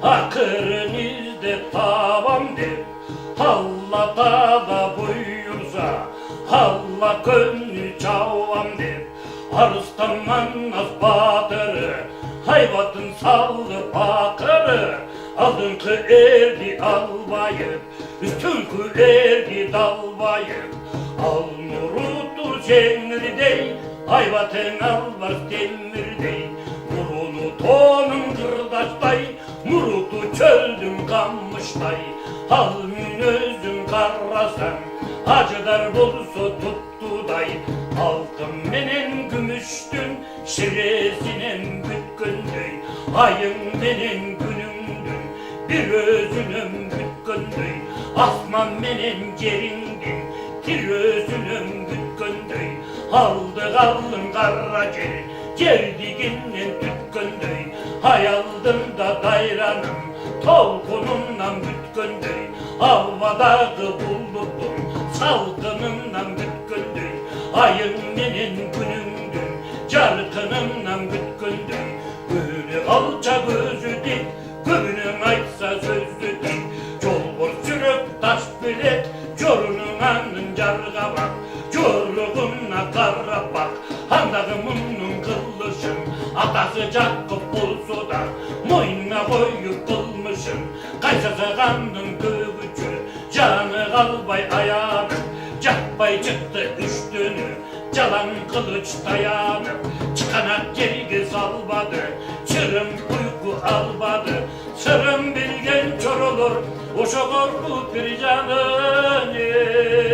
Akırınızda tamamdır. Allah da buyursa, Allah gönlü çavamdır. Arslan mannas batırı, hayvatın sallı bakırı. Aldınkı erdi albayıp, üstünkü erdi dalbayıp. Al murutu şenri dey, hayvatın alvar demir dey. Murunu tonun kırdaştay, murutu çöldüm kanmıştay. Halmin özüm karrasan, acıdar bulsa tuttu day. Altın menen gümüştün, şiresinin bütkündüy. Ayın menen günümdün, bir özünüm bütkündüy. Asman menen cerindin, bir özünüm bütkündüy. Aldı kaldın karra cer diginden tütkündüy. Hayaldımda dayranım, tolkunundan bütkündüy. Havadağı buldum, salgınından bütkündüy. Ayın menen günümdün, carkınımdan bütkündüy. Böyle alça gözü dik, göbünün aytsa sözlü dik. Çolbur sürüp taş bilet, corunun anın carga bak. Coruğuna karra bak, handağımının kıllışın. Atası çakıp bulsa da, moyuna koyup kılmışın. Kaysası kanın tövücü, canı kalbay ayağını. Cappay çıktı üstünü, calan kılıç dayanıp. Çıkanak geri salmadı, çırım uyku almadı. Sırım bilgen çor olur, uşak ordu bir canını.